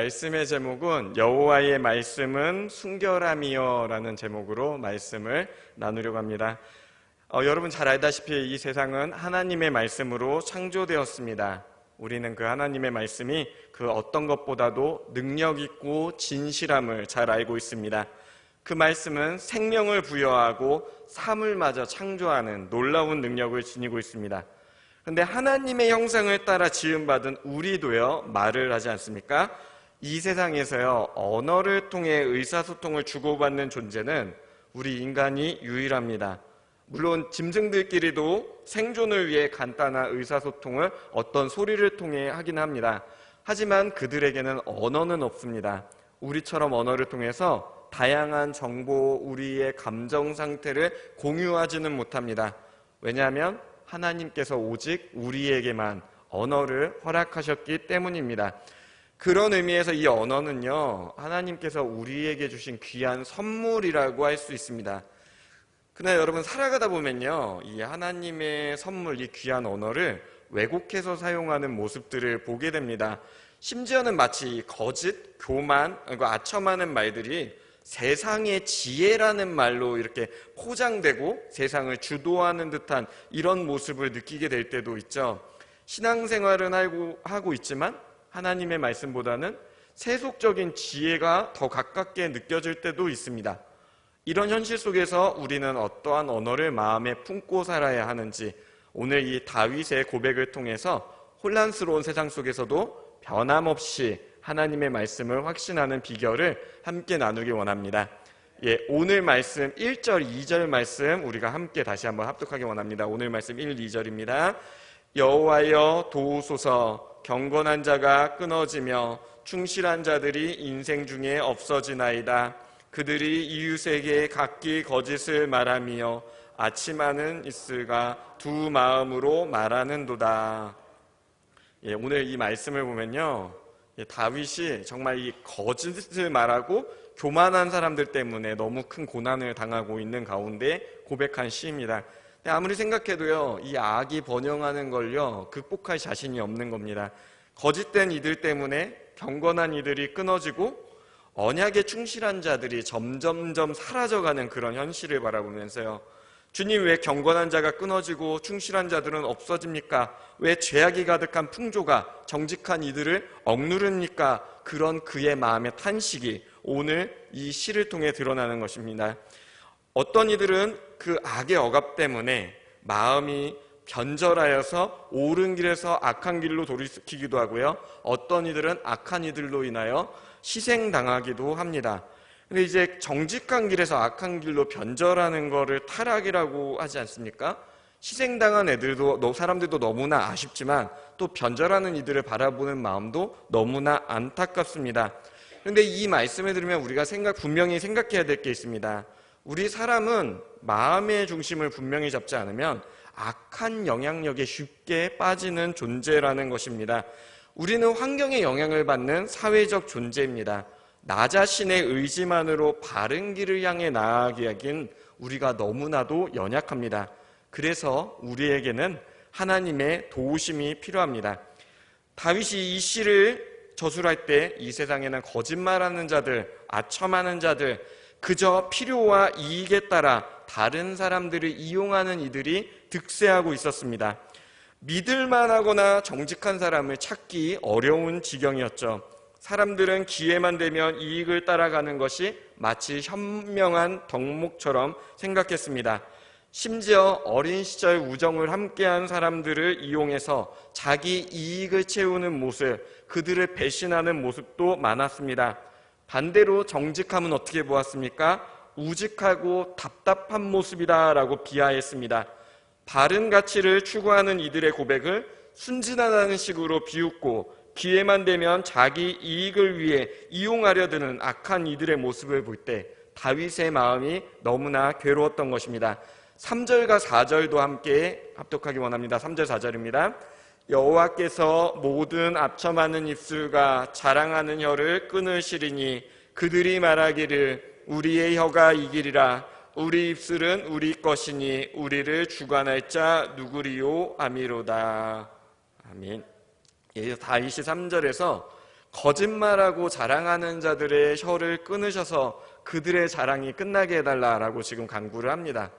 말씀의 제목은 여호와의 말씀은 순결함이여 라는 제목으로 말씀을 나누려고 합니다. 여러분 잘 알다시피 이 세상은 하나님의 말씀으로 창조되었습니다. 우리는 그 하나님의 말씀이 그 어떤 것보다도 능력 있고 진실함을 잘 알고 있습니다. 그 말씀은 생명을 부여하고 삶을 마저 창조하는 놀라운 능력을 지니고 있습니다. 그런데 하나님의 형상을 따라 지음받은 우리도요, 말을 하지 않습니까? 이 세상에서요, 언어를 통해 의사소통을 주고받는 존재는 우리 인간이 유일합니다. 물론 짐승들끼리도 생존을 위해 간단한 의사소통을 어떤 소리를 통해 하긴 합니다. 하지만 그들에게는 언어는 없습니다. 우리처럼 언어를 통해서 다양한 정보, 우리의 감정 상태를 공유하지는 못합니다. 왜냐하면 하나님께서 오직 우리에게만 언어를 허락하셨기 때문입니다. 그런 의미에서 이 언어는요, 하나님께서 우리에게 주신 귀한 선물이라고 할 수 있습니다. 그러나 여러분 살아가다 보면요, 이 하나님의 선물, 이 귀한 언어를 왜곡해서 사용하는 모습들을 보게 됩니다. 심지어는 마치 거짓, 교만, 아첨하는 말들이 세상의 지혜라는 말로 이렇게 포장되고 세상을 주도하는 듯한 이런 모습을 느끼게 될 때도 있죠. 신앙생활은 하고 있지만 하나님의 말씀보다는 세속적인 지혜가 더 가깝게 느껴질 때도 있습니다. 이런 현실 속에서 우리는 어떠한 언어를 마음에 품고 살아야 하는지, 오늘 이 다윗의 고백을 통해서 혼란스러운 세상 속에서도 변함없이 하나님의 말씀을 확신하는 비결을 함께 나누기 원합니다. 오늘 말씀 1절, 2절 말씀 우리가 함께 다시 한번 합독하기 원합니다. 오늘 말씀 1, 2절입니다. 여호와여 도우소서, 경건한 자가 끊어지며 충실한 자들이 인생 중에 없어지나이다. 그들이 이웃에게 각기 거짓을 말하며 아침하는 있을가 두 마음으로 말하는도다. 오늘 이 말씀을 보면요, 다윗이 정말 이 거짓을 말하고 교만한 사람들 때문에 너무 큰 고난을 당하고 있는 가운데 고백한 시입니다. 근데 아무리 생각해도요, 이 악이 번영하는 걸요, 극복할 자신이 없는 겁니다. 거짓된 이들 때문에 경건한 이들이 끊어지고 언약에 충실한 자들이 점점점 사라져가는 그런 현실을 바라보면서요, 주님, 왜 경건한 자가 끊어지고 충실한 자들은 없어집니까? 왜 죄악이 가득한 풍조가 정직한 이들을 억누릅니까? 그런 그의 마음의 탄식이 오늘 이 시를 통해 드러나는 것입니다. 어떤 이들은 그 악의 억압 때문에 마음이 변절하여서 옳은 길에서 악한 길로 돌이키기도 하고요, 어떤 이들은 악한 이들로 인하여 희생당하기도 합니다. 근데 이제 정직한 길에서 악한 길로 변절하는 거를 타락이라고 하지 않습니까? 희생당한 사람들도 너무나 아쉽지만 또 변절하는 이들을 바라보는 마음도 너무나 안타깝습니다. 그런데 이 말씀을 들으면 우리가 분명히 생각해야 될 게 있습니다. 우리 사람은 마음의 중심을 분명히 잡지 않으면 악한 영향력에 쉽게 빠지는 존재라는 것입니다. 우리는 환경의 영향을 받는 사회적 존재입니다. 나 자신의 의지만으로 바른 길을 향해 나아가기엔 우리가 너무나도 연약합니다. 그래서 우리에게는 하나님의 도우심이 필요합니다. 다윗이 이 시를 저술할 때 이 세상에는 거짓말하는 자들, 아첨하는 자들, 그저 필요와 이익에 따라 다른 사람들을 이용하는 이들이 득세하고 있었습니다. 믿을만하거나 정직한 사람을 찾기 어려운 지경이었죠. 사람들은 기회만 되면 이익을 따라가는 것이 마치 현명한 덕목처럼 생각했습니다. 심지어 어린 시절 우정을 함께한 사람들을 이용해서 자기 이익을 채우는 모습, 그들을 배신하는 모습도 많았습니다. 반대로 정직함은 어떻게 보았습니까? 우직하고 답답한 모습이다라고 비하했습니다. 바른 가치를 추구하는 이들의 고백을 순진하다는 식으로 비웃고 기회만 되면 자기 이익을 위해 이용하려 드는 악한 이들의 모습을 볼 때 다윗의 마음이 너무나 괴로웠던 것입니다. 3절과 4절도 함께 합독하기 원합니다. 3절 4절입니다. 여호와께서 모든 아첨하는 입술과 자랑하는 혀를 끊으시리니 그들이 말하기를 우리의 혀가 이기리라. 우리 입술은 우리 것이니 우리를 주관할 자 누구리요 아미로다. 아멘. 다윗이 3절에서 거짓말하고 자랑하는 자들의 혀를 끊으셔서 그들의 자랑이 끝나게 해달라라고 지금 간구를 합니다.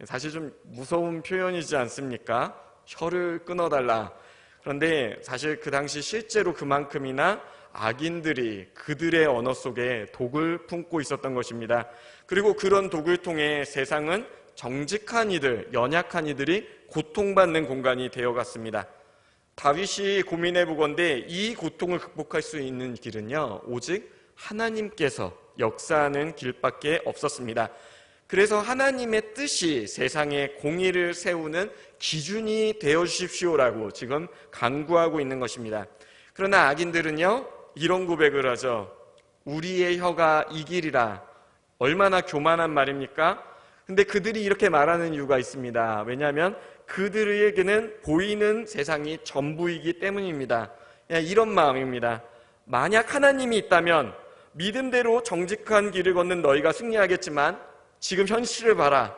사실 좀 무서운 표현이지 않습니까? 혀를 끊어달라. 그런데 사실 그 당시 실제로 그만큼이나 악인들이 그들의 언어 속에 독을 품고 있었던 것입니다. 그리고 그런 독을 통해 세상은 정직한 이들, 연약한 이들이 고통받는 공간이 되어갔습니다. 다윗이 고민해 보건대 이 고통을 극복할 수 있는 길은요, 오직 하나님께서 역사하는 길밖에 없었습니다. 그래서 하나님의 뜻이 세상에 공의를 세우는 기준이 되어 주십시오라고 지금 간구하고 있는 것입니다. 그러나 악인들은요, 이런 고백을 하죠. 우리의 혀가 이기리라. 얼마나 교만한 말입니까? 근데 그들이 이렇게 말하는 이유가 있습니다. 왜냐하면 그들에게는 보이는 세상이 전부이기 때문입니다. 이런 마음입니다. 만약 하나님이 있다면 믿음대로 정직한 길을 걷는 너희가 승리하겠지만 지금 현실을 봐라.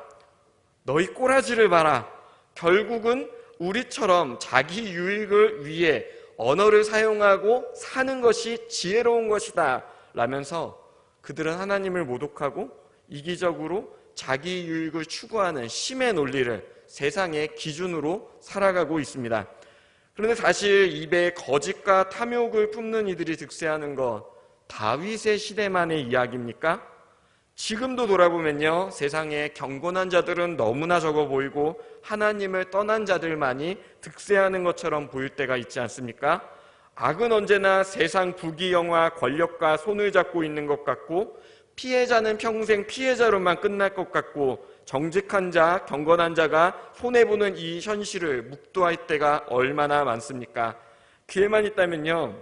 너희 꼬라지를 봐라. 결국은 우리처럼 자기 유익을 위해 언어를 사용하고 사는 것이 지혜로운 것이다 라면서 그들은 하나님을 모독하고 이기적으로 자기 유익을 추구하는 심의 논리를 세상의 기준으로 살아가고 있습니다. 그런데 사실 입에 거짓과 탐욕을 뿜는 이들이 득세하는 것, 다윗의 시대만의 이야기입니까? 지금도 돌아보면요, 세상에 경건한 자들은 너무나 적어 보이고 하나님을 떠난 자들만이 득세하는 것처럼 보일 때가 있지 않습니까? 악은 언제나 세상 부귀영화, 권력과 손을 잡고 있는 것 같고 피해자는 평생 피해자로만 끝날 것 같고 정직한 자, 경건한 자가 손해보는 이 현실을 묵도할 때가 얼마나 많습니까? 기회만 있다면요,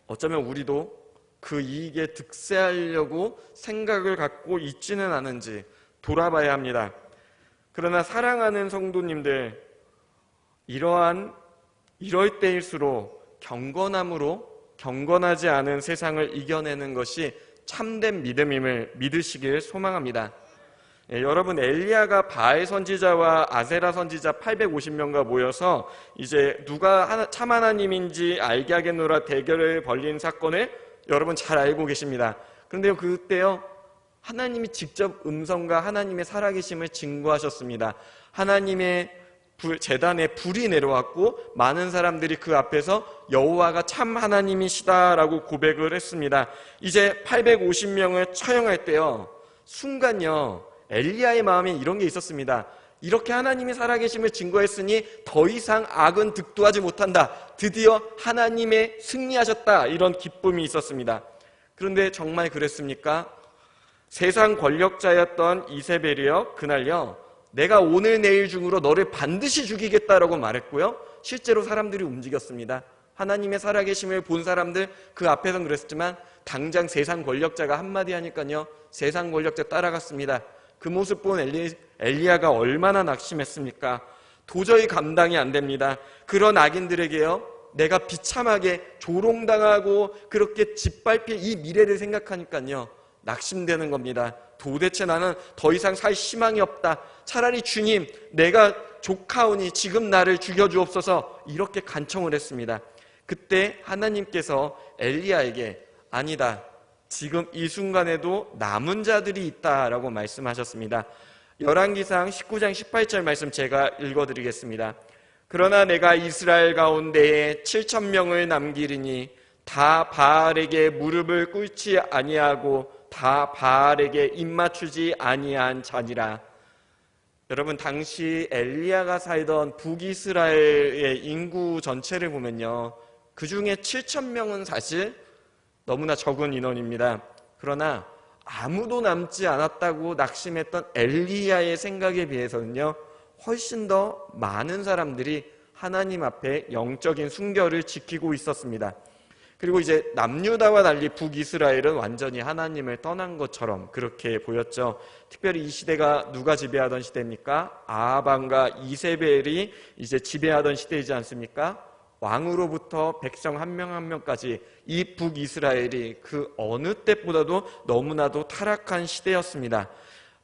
어쩌면 우리도 그 이익에 득세하려고 생각을 갖고 있지는 않은지 돌아봐야 합니다. 그러나 사랑하는 성도님들, 이럴 때일수록 경건함으로 경건하지 않은 세상을 이겨내는 것이 참된 믿음임을 믿으시길 소망합니다. 여러분, 엘리야가 바알 선지자와 아세라 선지자 850명과 모여서 이제 누가 참 하나님인지 알게 하겠노라 대결을 벌린 사건을 여러분 잘 알고 계십니다. 그런데요, 그때요, 하나님이 직접 음성과 하나님의 살아계심을 증거하셨습니다. 하나님의 제단에 불이 내려왔고 많은 사람들이 그 앞에서 여호와가 참 하나님이시다라고 고백을 했습니다. 이제 850명을 처형할 때요, 순간요, 엘리야의 마음에 이런 게 있었습니다. 이렇게 하나님이 살아계심을 증거했으니 더 이상 악은 득도하지 못한다. 드디어 하나님의 승리하셨다. 이런 기쁨이 있었습니다. 그런데 정말 그랬습니까? 세상 권력자였던 이세벨이요, 그날요, 내가 오늘 내일 중으로 너를 반드시 죽이겠다라고 말했고요, 실제로 사람들이 움직였습니다. 하나님의 살아계심을 본 사람들 그 앞에선 그랬지만 당장 세상 권력자가 한마디 하니까요, 세상 권력자 따라갔습니다. 그 모습 본 엘리야가 얼마나 낙심했습니까? 도저히 감당이 안 됩니다. 그런 악인들에게요, 내가 비참하게 조롱당하고 그렇게 짓밟힐 이 미래를 생각하니까요, 낙심되는 겁니다. 도대체 나는 더 이상 살 희망이 없다. 차라리 주님, 내가 조카오니 지금 나를 죽여주옵소서, 이렇게 간청을 했습니다. 그때 하나님께서 엘리야에게 아니다, 지금 이 순간에도 남은 자들이 있다라고 말씀하셨습니다. 열왕기상 19장 18절 말씀 제가 읽어드리겠습니다. 그러나 내가 이스라엘 가운데에 7,000명을 남기리니 다 바알에게 무릎을 꿇지 아니하고 다 바알에게 입맞추지 아니한 자니라. 여러분, 당시 엘리야가 살던 북이스라엘의 인구 전체를 보면요, 그 중에 7,000명은 사실 너무나 적은 인원입니다. 그러나 아무도 남지 않았다고 낙심했던 엘리야의 생각에 비해서는요, 훨씬 더 많은 사람들이 하나님 앞에 영적인 순결을 지키고 있었습니다. 그리고 이제 남유다와 달리 북이스라엘은 완전히 하나님을 떠난 것처럼 그렇게 보였죠. 특별히 이 시대가 누가 지배하던 시대입니까? 아합왕과 이세벨이 이제 지배하던 시대이지 않습니까? 왕으로부터 백성 한 명 한 명까지 이 북이스라엘이 그 어느 때보다도 너무나도 타락한 시대였습니다.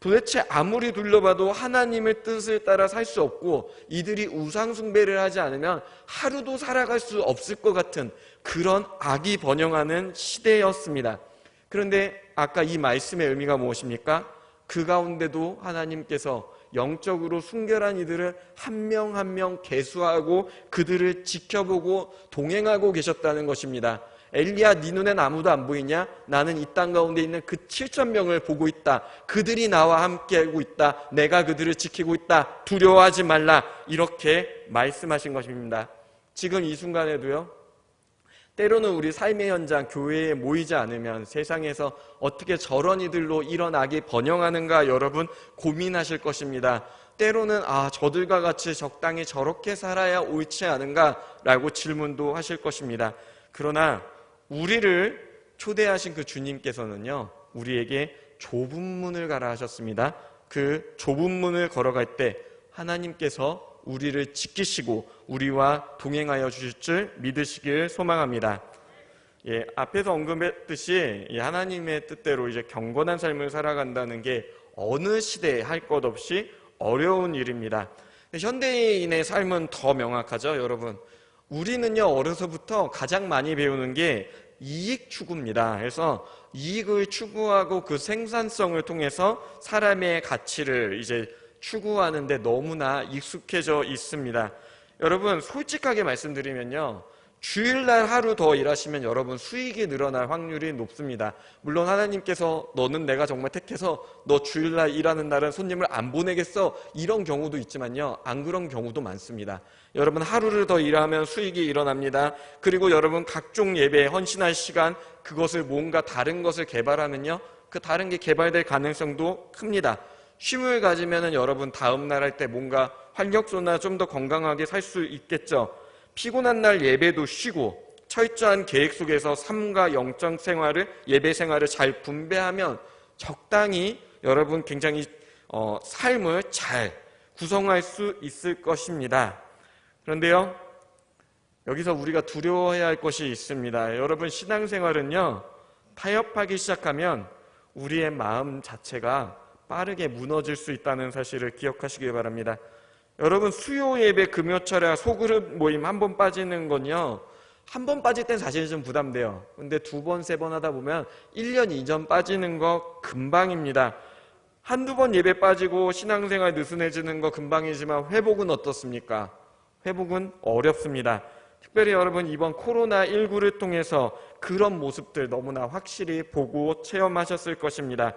도대체 아무리 둘러봐도 하나님의 뜻을 따라 살 수 없고 이들이 우상 숭배를 하지 않으면 하루도 살아갈 수 없을 것 같은 그런 악이 번영하는 시대였습니다. 그런데 아까 이 말씀의 의미가 무엇입니까? 그 가운데도 하나님께서 영적으로 순결한 이들을 한 명 한 명 계수하고 그들을 지켜보고 동행하고 계셨다는 것입니다. 엘리야, 네 눈엔 아무도 안 보이냐? 나는 이 땅 가운데 있는 그 7,000명을 보고 있다. 그들이 나와 함께하고 있다. 내가 그들을 지키고 있다. 두려워하지 말라. 이렇게 말씀하신 것입니다. 지금 이 순간에도요, 때로는 우리 삶의 현장, 교회에 모이지 않으면 세상에서 어떻게 저런 이들로 이런 악이 번영하는가 여러분 고민하실 것입니다. 때로는 저들과 같이 적당히 저렇게 살아야 옳지 않은가 라고 질문도 하실 것입니다. 그러나 우리를 초대하신 그 주님께서는요, 우리에게 좁은 문을 가라 하셨습니다. 그 좁은 문을 걸어갈 때 하나님께서 우리를 지키시고 우리와 동행하여 주실 줄 믿으시길 소망합니다. 앞에서 언급했듯이 하나님의 뜻대로 이제 경건한 삶을 살아간다는 게 어느 시대에 할 것 없이 어려운 일입니다. 현대인의 삶은 더 명확하죠, 여러분. 우리는요, 어려서부터 가장 많이 배우는 게 이익 추구입니다. 그래서 이익을 추구하고 그 생산성을 통해서 사람의 가치를 이제 추구하는데 너무나 익숙해져 있습니다. 여러분, 솔직하게 말씀드리면요, 주일날 하루 더 일하시면 여러분 수익이 늘어날 확률이 높습니다. 물론 하나님께서 너는 내가 정말 택해서 너 주일날 일하는 날은 손님을 안 보내겠어, 이런 경우도 있지만요, 안 그런 경우도 많습니다. 여러분, 하루를 더 일하면 수익이 일어납니다. 그리고 여러분, 각종 예배에 헌신할 시간, 그것을 뭔가 다른 것을 개발하면요, 그 다른 게 개발될 가능성도 큽니다. 쉼을 가지면은 여러분 다음 날 할 때 뭔가 활력소나 좀 더 건강하게 살 수 있겠죠. 피곤한 날 예배도 쉬고 철저한 계획 속에서 삶과 영적 생활을, 예배 생활을 잘 분배하면 적당히 여러분 굉장히 삶을 잘 구성할 수 있을 것입니다. 그런데요, 여기서 우리가 두려워해야 할 것이 있습니다. 여러분, 신앙생활은요, 타협하기 시작하면 우리의 마음 자체가 빠르게 무너질 수 있다는 사실을 기억하시기 바랍니다. 여러분, 수요 예배, 금요철에 소그룹 모임 한 번 빠지는 건요, 한 번 빠질 땐 사실 좀 부담돼요. 근데 두 번, 세 번 하다 보면 1년, 2년 빠지는 거 금방입니다. 한두 번 예배 빠지고 신앙생활 느슨해지는 거 금방이지만 회복은 어떻습니까? 회복은 어렵습니다. 특별히 여러분, 이번 코로나19를 통해서 그런 모습들 너무나 확실히 보고 체험하셨을 것입니다.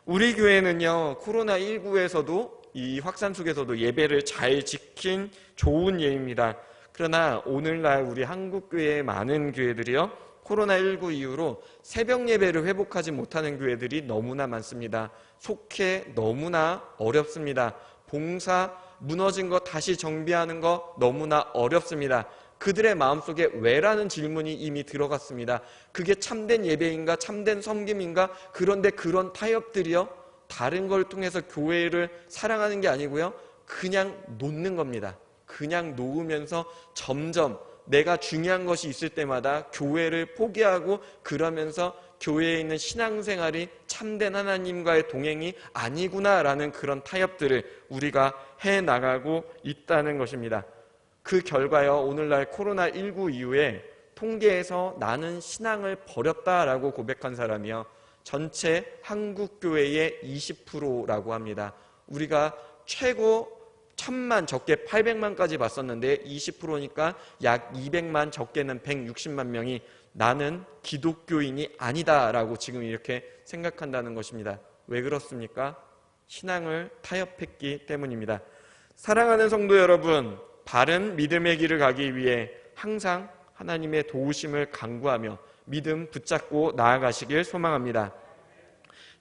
우리 교회는요, 코로나19에서도 이 확산 속에서도 예배를 잘 지킨 좋은 예입니다. 그러나 오늘날 우리 한국교회의 많은 교회들이요, 코로나19 이후로 새벽 예배를 회복하지 못하는 교회들이 너무나 많습니다. 속해 너무나 어렵습니다. 봉사 무너진 거 다시 정비하는 거 너무나 어렵습니다. 그들의 마음속에 왜라는 질문이 이미 들어갔습니다. 그게 참된 예배인가, 참된 섬김인가? 그런데 그런 타협들이요, 다른 걸 통해서 교회를 사랑하는 게 아니고요, 그냥 놓는 겁니다. 그냥 놓으면서 점점 내가 중요한 것이 있을 때마다 교회를 포기하고, 그러면서 교회에 있는 신앙생활이 참된 하나님과의 동행이 아니구나라는 그런 타협들을 우리가 해나가고 있다는 것입니다. 그 결과요, 오늘날 코로나19 이후에 통계에서 나는 신앙을 버렸다라고 고백한 사람이요, 전체 한국교회의 20%라고 합니다. 우리가 최고 1000만, 적게 800만까지 봤었는데 20%니까 약 200만, 적게는 160만 명이 나는 기독교인이 아니다라고 지금 이렇게 생각한다는 것입니다. 왜 그렇습니까? 신앙을 타협했기 때문입니다. 사랑하는 성도 여러분, 바른 믿음의 길을 가기 위해 항상 하나님의 도우심을 간구하며 믿음 붙잡고 나아가시길 소망합니다.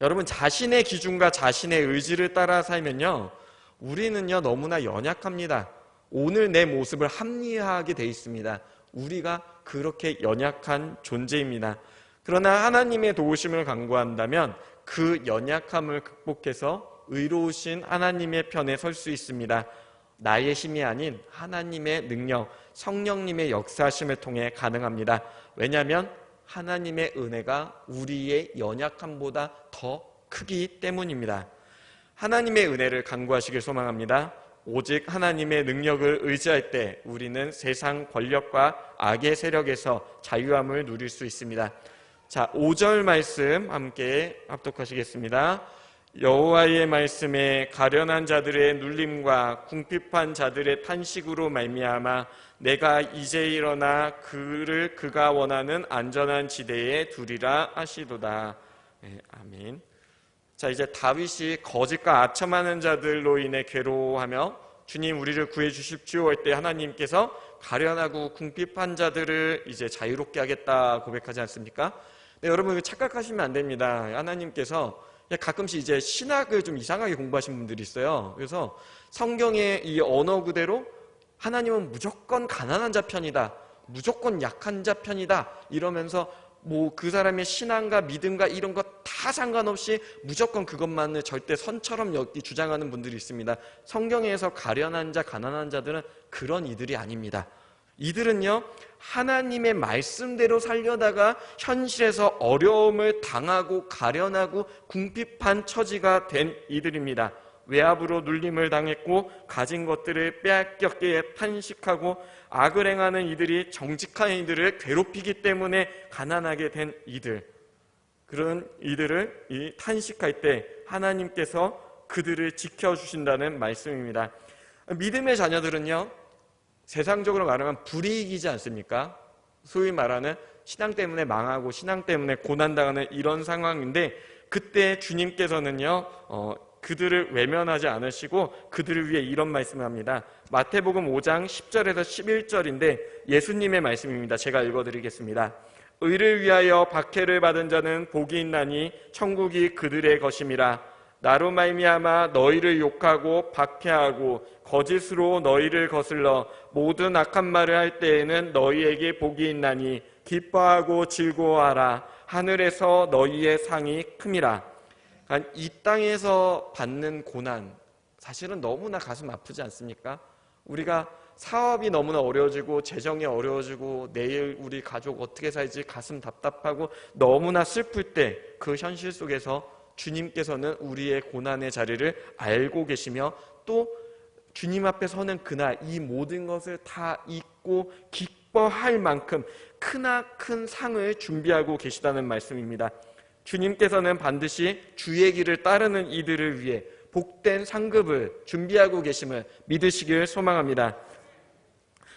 여러분, 자신의 기준과 자신의 의지를 따라 살면요, 우리는요 너무나 연약합니다. 오늘 내 모습을 합리화하게 돼 있습니다. 우리가 그렇게 연약한 존재입니다. 그러나 하나님의 도우심을 간구한다면 그 연약함을 극복해서 의로우신 하나님의 편에 설 수 있습니다. 나의 힘이 아닌 하나님의 능력, 성령님의 역사하심을 통해 가능합니다. 왜냐하면 하나님의 은혜가 우리의 연약함보다 더 크기 때문입니다. 하나님의 은혜를 간구하시길 소망합니다. 오직 하나님의 능력을 의지할 때 우리는 세상 권력과 악의 세력에서 자유함을 누릴 수 있습니다. 자, 5절 말씀 함께 합독하시겠습니다. 여호와의 말씀에 가련한 자들의 눌림과 궁핍한 자들의 탄식으로 말미암아 내가 이제 일어나 그를 그가 원하는 안전한 지대에 두리라 하시도다. 네, 아멘. 자, 이제 다윗이 거짓과 아첨하는 자들로 인해 괴로워하며 주님 우리를 구해 주십시오 할 때 하나님께서 가련하고 궁핍한 자들을 이제 자유롭게 하겠다 고백하지 않습니까? 네, 여러분 착각하시면 안 됩니다. 하나님께서 가끔씩 이제 신학을 좀 이상하게 공부하신 분들이 있어요. 그래서 성경의 이 언어 그대로 하나님은 무조건 가난한 자 편이다, 무조건 약한 자 편이다 이러면서 뭐 그 사람의 신앙과 믿음과 이런 것 다 상관없이 무조건 그것만을 절대 선처럼 주장하는 분들이 있습니다. 성경에서 가련한 자, 가난한 자들은 그런 이들이 아닙니다. 이들은요, 하나님의 말씀대로 살려다가 현실에서 어려움을 당하고 가련하고 궁핍한 처지가 된 이들입니다. 외압으로 눌림을 당했고 가진 것들을 빼앗겼기에 탄식하고 악을 행하는 이들이 정직한 이들을 괴롭히기 때문에 가난하게 된 이들, 그런 이들을 이 탄식할 때 하나님께서 그들을 지켜주신다는 말씀입니다. 믿음의 자녀들은요, 세상적으로 말하면 불이익이지 않습니까? 소위 말하는 신앙 때문에 망하고 신앙 때문에 고난당하는 이런 상황인데, 그때 주님께서는요 그들을 외면하지 않으시고 그들을 위해 이런 말씀을 합니다. 마태복음 5장 10절에서 11절인데 예수님의 말씀입니다. 제가 읽어드리겠습니다. 의를 위하여 박해를 받은 자는 복이 있나니 천국이 그들의 것임이라. 나로 말미암아 너희를 욕하고 박해하고 거짓으로 너희를 거슬러 모든 악한 말을 할 때에는 너희에게 복이 있나니 기뻐하고 즐거워하라. 하늘에서 너희의 상이 큼이라. 이 땅에서 받는 고난, 사실은 너무나 가슴 아프지 않습니까? 우리가 사업이 너무나 어려워지고 재정이 어려워지고 내일 우리 가족 어떻게 살지 가슴 답답하고 너무나 슬플 때 그 현실 속에서 주님께서는 우리의 고난의 자리를 알고 계시며 또 주님 앞에 서는 그날 이 모든 것을 다 잊고 기뻐할 만큼 크나큰 상을 준비하고 계시다는 말씀입니다. 주님께서는 반드시 주의 길을 따르는 이들을 위해 복된 상급을 준비하고 계심을 믿으시길 소망합니다.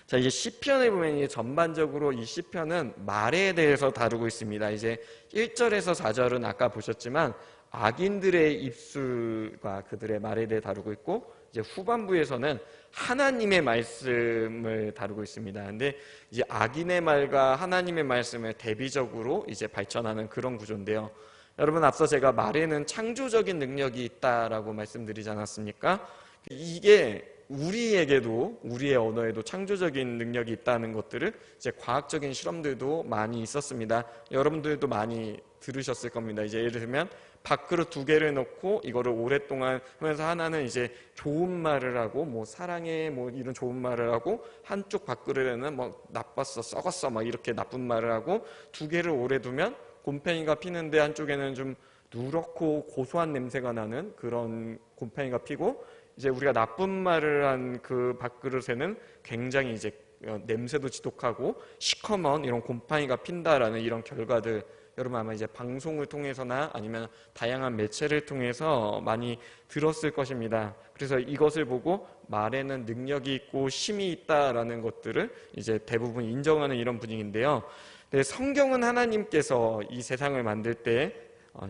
자, 이제 시편에 보면 전반적으로 이 시편은 말에 대해서 다루고 있습니다. 이제 1절에서 4절은 아까 보셨지만 악인들의 입술과 그들의 말에 대해 다루고 있고, 이제 후반부에서는 하나님의 말씀을 다루고 있습니다. 근데 이제 악인의 말과 하나님의 말씀을 대비적으로 이제 발전하는 그런 구조인데요. 여러분, 앞서 제가 말에는 창조적인 능력이 있다라고 말씀드리지 않았습니까? 이게 우리에게도, 우리의 언어에도 창조적인 능력이 있다는 것들을 이제 과학적인 실험들도 많이 있었습니다. 여러분들도 많이 들으셨을 겁니다. 이제 예를 들면 밥그릇 2개를 넣고 이거를 오랫동안 하면서 하나는 이제 좋은 말을 하고 뭐 사랑해 뭐 이런 좋은 말을 하고, 한쪽 밥그릇에는 뭐 나빴어, 썩었어 막 이렇게 나쁜 말을 하고, 2개를 오래 두면 곰팡이가 피는데 한쪽에는 좀 누렇고 고소한 냄새가 나는 그런 곰팡이가 피고, 이제 우리가 나쁜 말을 한 그 밥그릇에는 굉장히 이제 냄새도 지독하고 시커먼 이런 곰팡이가 핀다라는 이런 결과들, 여러분 아마 이제 방송을 통해서나 아니면 다양한 매체를 통해서 많이 들었을 것입니다. 그래서 이것을 보고 말에는 능력이 있고 힘이 있다라는 것들을 이제 대부분 인정하는 이런 분위기인데요. 네, 성경은 하나님께서 이 세상을 만들 때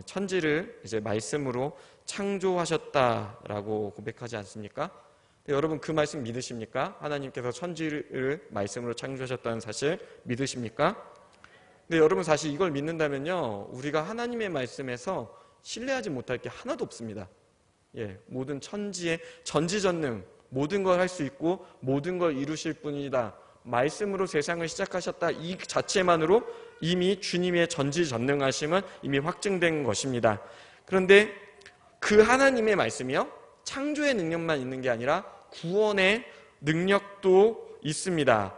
천지를 이제 말씀으로 창조하셨다라고 고백하지 않습니까? 네, 여러분 그 말씀 믿으십니까? 하나님께서 천지를 말씀으로 창조하셨다는 사실 믿으십니까? 네, 여러분 사실 이걸 믿는다면요, 우리가 하나님의 말씀에서 신뢰하지 못할 게 하나도 없습니다. 예, 모든 천지의 전지전능, 모든 걸 할 수 있고 모든 걸 이루실 분이다. 말씀으로 세상을 시작하셨다. 이 자체만으로 이미 주님의 전지전능하심은 이미 확증된 것입니다. 그런데 그 하나님의 말씀이요, 창조의 능력만 있는 게 아니라 구원의 능력도 있습니다.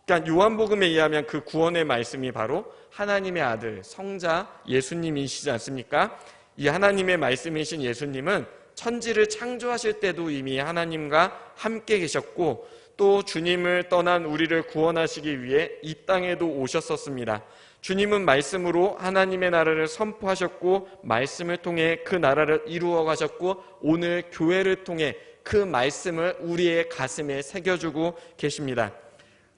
그러니까 요한복음에 의하면 그 구원의 말씀이 바로 하나님의 아들 성자 예수님이시지 않습니까? 이 하나님의 말씀이신 예수님은 천지를 창조하실 때도 이미 하나님과 함께 계셨고 또 주님을 떠난 우리를 구원하시기 위해 이 땅에도 오셨었습니다. 주님은 말씀으로 하나님의 나라를 선포하셨고 말씀을 통해 그 나라를 이루어 가셨고 오늘 교회를 통해 그 말씀을 우리의 가슴에 새겨주고 계십니다.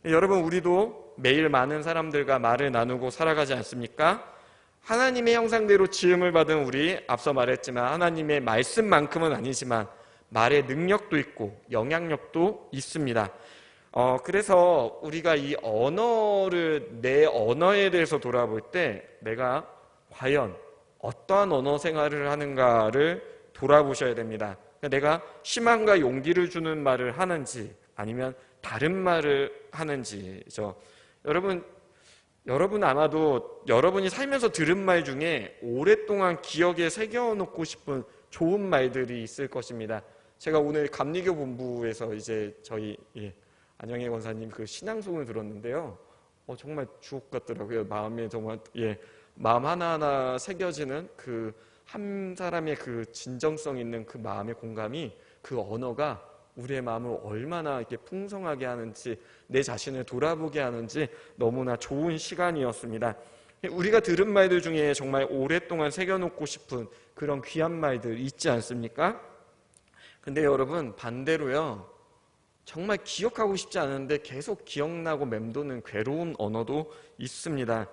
여러분, 우리도 매일 많은 사람들과 말을 나누고 살아가지 않습니까? 하나님의 형상대로 지음을 받은 우리, 앞서 말했지만 하나님의 말씀만큼은 아니지만 말의 능력도 있고 영향력도 있습니다. 그래서 우리가 이 내 언어에 대해서 돌아볼 때 내가 과연 어떠한 언어 생활을 하는가를 돌아보셔야 됩니다. 내가 희망과 용기를 주는 말을 하는지 아니면 다른 말을 하는지죠. 여러분 아마도 여러분이 살면서 들은 말 중에 오랫동안 기억에 새겨놓고 싶은 좋은 말들이 있을 것입니다. 제가 오늘 감리교 본부에서 이제 저희 안영애 권사님 그 신앙송을 들었는데요. 정말 주옥 같더라고요. 마음에 정말 마음 하나하나 새겨지는 그 한 사람의 그 진정성 있는 그 마음의 공감이, 그 언어가 우리의 마음을 얼마나 이렇게 풍성하게 하는지, 내 자신을 돌아보게 하는지 너무나 좋은 시간이었습니다. 우리가 들은 말들 중에 정말 오랫동안 새겨놓고 싶은 그런 귀한 말들 있지 않습니까? 근데 여러분, 반대로요, 정말 기억하고 싶지 않은데 계속 기억나고 맴도는 괴로운 언어도 있습니다.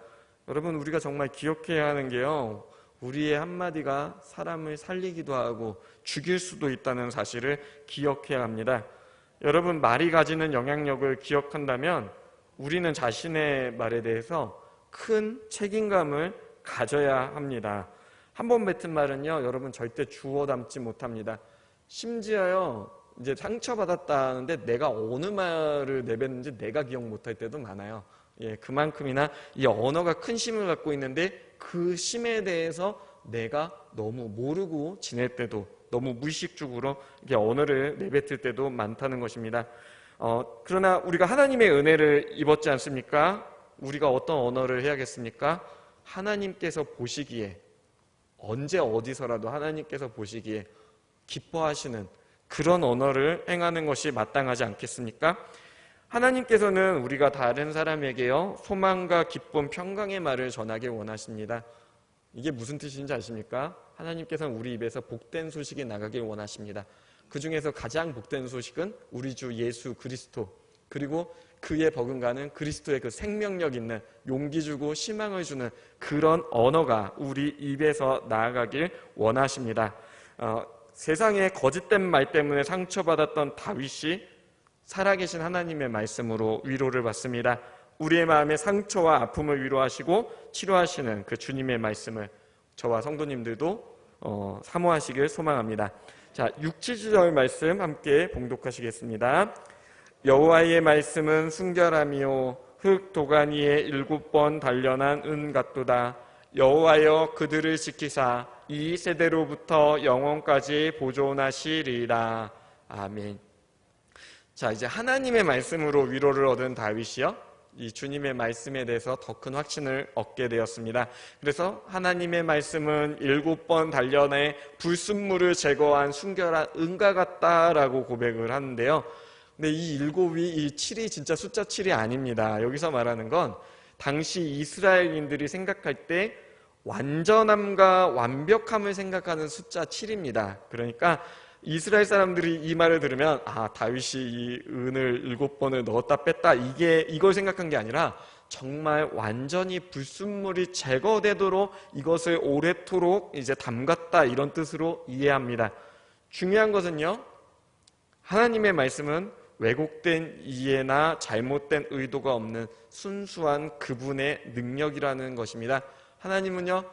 여러분, 우리가 정말 기억해야 하는 게요, 우리의 한마디가 사람을 살리기도 하고 죽일 수도 있다는 사실을 기억해야 합니다. 여러분, 말이 가지는 영향력을 기억한다면 우리는 자신의 말에 대해서 큰 책임감을 가져야 합니다. 한 번 뱉은 말은요, 여러분 절대 주워 담지 못합니다. 심지어요, 이제 상처받았다는데 내가 어느 말을 내뱉는지 내가 기억 못할 때도 많아요. 그만큼이나 이 언어가 큰 힘을 갖고 있는데 그 힘에 대해서 내가 너무 모르고 지낼 때도, 너무 무의식적으로 이게 언어를 내뱉을 때도 많다는 것입니다. 그러나 우리가 하나님의 은혜를 입었지 않습니까? 우리가 어떤 언어를 해야겠습니까? 하나님께서 보시기에, 언제 어디서라도 하나님께서 보시기에 기뻐하시는 그런 언어를 행하는 것이 마땅하지 않겠습니까? 하나님께서는 우리가 다른 사람에게요, 소망과 기쁨, 평강의 말을 전하길 원하십니다. 이게 무슨 뜻인지 아십니까? 하나님께서는 우리 입에서 복된 소식이 나가길 원하십니다. 그 중에서 가장 복된 소식은 우리 주 예수 그리스도, 그리고 그의 버금가는 그리스도의 그 생명력 있는, 용기 주고 희망을 주는 그런 언어가 우리 입에서 나아가길 원하십니다. 세상의 거짓된 말 때문에 상처받았던 다윗이 살아계신 하나님의 말씀으로 위로를 받습니다. 우리의 마음의 상처와 아픔을 위로하시고 치료하시는 그 주님의 말씀을 저와 성도님들도 사모하시길 소망합니다. 자, 6, 7절 말씀 함께 봉독하시겠습니다. 여호와의 말씀은 순결하며 흙 도가니에 7번 단련한 은 같도다. 여호와여 그들을 지키사 이 세대로부터 영원까지 보존하시리라. 아멘. 자, 이제 하나님의 말씀으로 위로를 얻은 다윗이요, 이 주님의 말씀에 대해서 더 큰 확신을 얻게 되었습니다. 그래서 하나님의 말씀은 7번 단련해 불순물을 제거한 순결한 은과 같다라고 고백을 하는데요. 근데 이 7이, 이 7이 진짜 숫자 7이 아닙니다. 여기서 말하는 건 당시 이스라엘인들이 생각할 때 완전함과 완벽함을 생각하는 숫자 7입니다. 그러니까 이스라엘 사람들이 이 말을 들으면 다윗이 이 은을 7번을 넣었다 뺐다, 이걸 생각한 게 아니라 정말 완전히 불순물이 제거되도록 이것을 오래도록 이제 담갔다, 이런 뜻으로 이해합니다. 중요한 것은요, 하나님의 말씀은 왜곡된 이해나 잘못된 의도가 없는 순수한 그분의 능력이라는 것입니다. 하나님은요,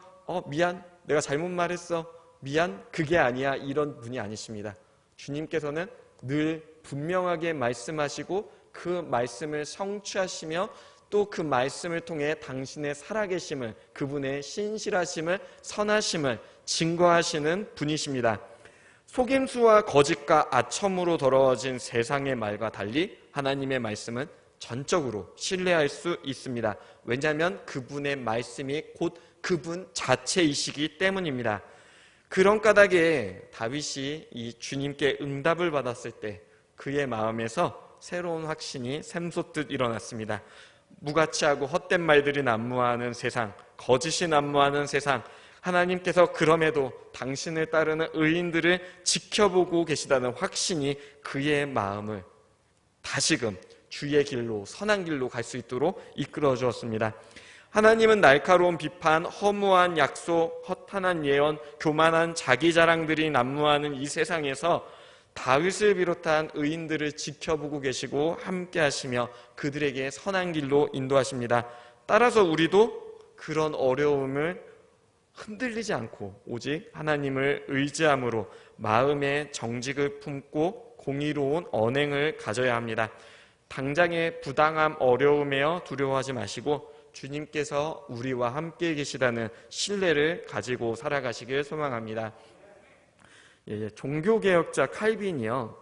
미안, 내가 잘못 말했어, 미안, 그게 아니야, 이런 분이 아니십니다. 주님께서는 늘 분명하게 말씀하시고 그 말씀을 성취하시며 또 그 말씀을 통해 당신의 살아계심을, 그분의 신실하심을, 선하심을 증거하시는 분이십니다. 속임수와 거짓과 아첨으로 더러워진 세상의 말과 달리 하나님의 말씀은 전적으로 신뢰할 수 있습니다. 왜냐하면 그분의 말씀이 곧 그분 자체이시기 때문입니다. 그런 까닭에 다윗이 이 주님께 응답을 받았을 때 그의 마음에서 새로운 확신이 샘솟듯 일어났습니다. 무가치하고 헛된 말들이 난무하는 세상, 거짓이 난무하는 세상, 하나님께서 그럼에도 당신을 따르는 의인들을 지켜보고 계시다는 확신이 그의 마음을 다시금 주의 길로, 선한 길로 갈 수 있도록 이끌어 주었습니다. 하나님은 날카로운 비판, 허무한 약속, 허탄한 예언, 교만한 자기 자랑들이 난무하는 이 세상에서 다윗을 비롯한 의인들을 지켜보고 계시고 함께 하시며 그들에게 선한 길로 인도하십니다. 따라서 우리도 그런 어려움을 흔들리지 않고 오직 하나님을 의지함으로 마음의 정직을 품고 공의로운 언행을 가져야 합니다. 당장의 부당함, 어려움에요 두려워하지 마시고 주님께서 우리와 함께 계시다는 신뢰를 가지고 살아가시길 소망합니다. 종교개혁자 칼빈이요,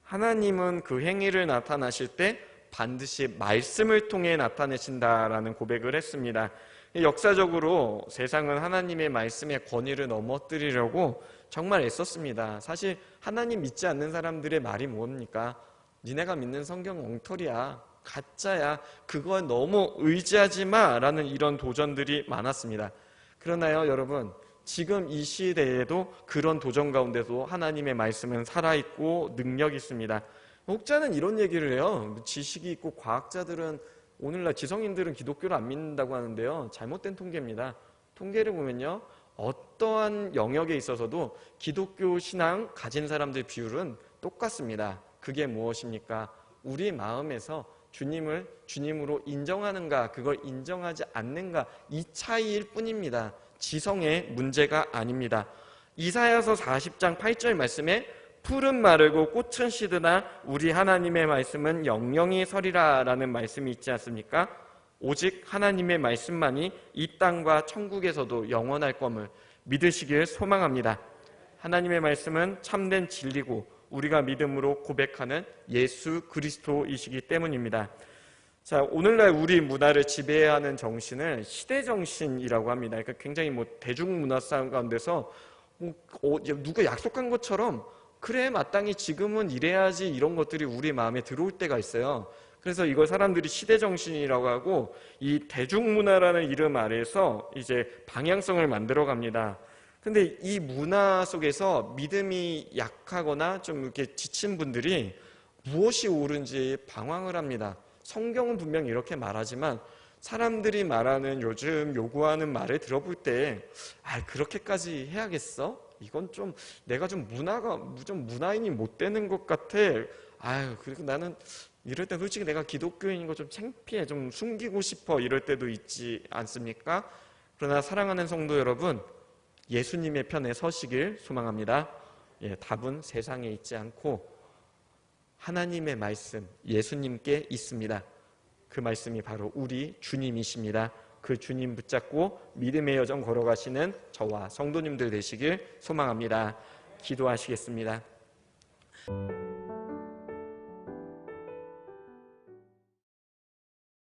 하나님은 그 행위를 나타나실 때 반드시 말씀을 통해 나타내신다라는 고백을 했습니다. 역사적으로 세상은 하나님의 말씀의 권위를 넘어뜨리려고 정말 애썼습니다. 사실 하나님 믿지 않는 사람들의 말이 뭡니까? 니네가 믿는 성경 엉터리야, 가짜야, 그걸 너무 의지하지 마 라는 이런 도전들이 많았습니다. 그러나요 여러분, 지금 이 시대에도 그런 도전 가운데도 하나님의 말씀은 살아있고 능력이 있습니다. 혹자는 이런 얘기를 해요. 지식이 있고 과학자들은, 오늘날 지성인들은 기독교를 안 믿는다고 하는데요, 잘못된 통계입니다. 통계를 보면요, 어떠한 영역에 있어서도 기독교 신앙 가진 사람들 비율은 똑같습니다. 그게 무엇입니까? 우리 마음에서 주님을 주님으로 인정하는가, 그걸 인정하지 않는가, 이 차이일 뿐입니다. 지성의 문제가 아닙니다. 이사야서 40장 8절 말씀에 풀은 마르고 꽃은 시드나 우리 하나님의 말씀은 영영이 서리라 라는 말씀이 있지 않습니까? 오직 하나님의 말씀만이 이 땅과 천국에서도 영원할 것을 믿으시길 소망합니다. 하나님의 말씀은 참된 진리고 우리가 믿음으로 고백하는 예수 그리스도이시기 때문입니다. 자, 오늘날 우리 문화를 지배해야 하는 정신을 시대정신이라고 합니다. 그러니까 굉장히 대중문화 싸움 가운데서 누가 약속한 것처럼 그래 마땅히 지금은 이래야지, 이런 것들이 우리 마음에 들어올 때가 있어요. 그래서 이걸 사람들이 시대정신이라고 하고 이 대중문화라는 이름 아래에서 이제 방향성을 만들어 갑니다. 근데 이 문화 속에서 믿음이 약하거나 좀 이렇게 지친 분들이 무엇이 옳은지 방황을 합니다. 성경은 분명히 이렇게 말하지만 사람들이 말하는, 요즘 요구하는 말을 들어볼 때 그렇게까지 해야겠어? 이건 좀 내가 좀 문화인이 못 되는 것 같아. 그리고 나는 이럴 때 솔직히 내가 기독교인인 거 좀 창피해, 좀 숨기고 싶어, 이럴 때도 있지 않습니까? 그러나 사랑하는 성도 여러분, 예수님의 편에 서시길 소망합니다. 답은 세상에 있지 않고 하나님의 말씀, 예수님께 있습니다. 그 말씀이 바로 우리 주님이십니다. 그 주님 붙잡고 믿음의 여정 걸어가시는 저와 성도님들 되시길 소망합니다. 기도하시겠습니다.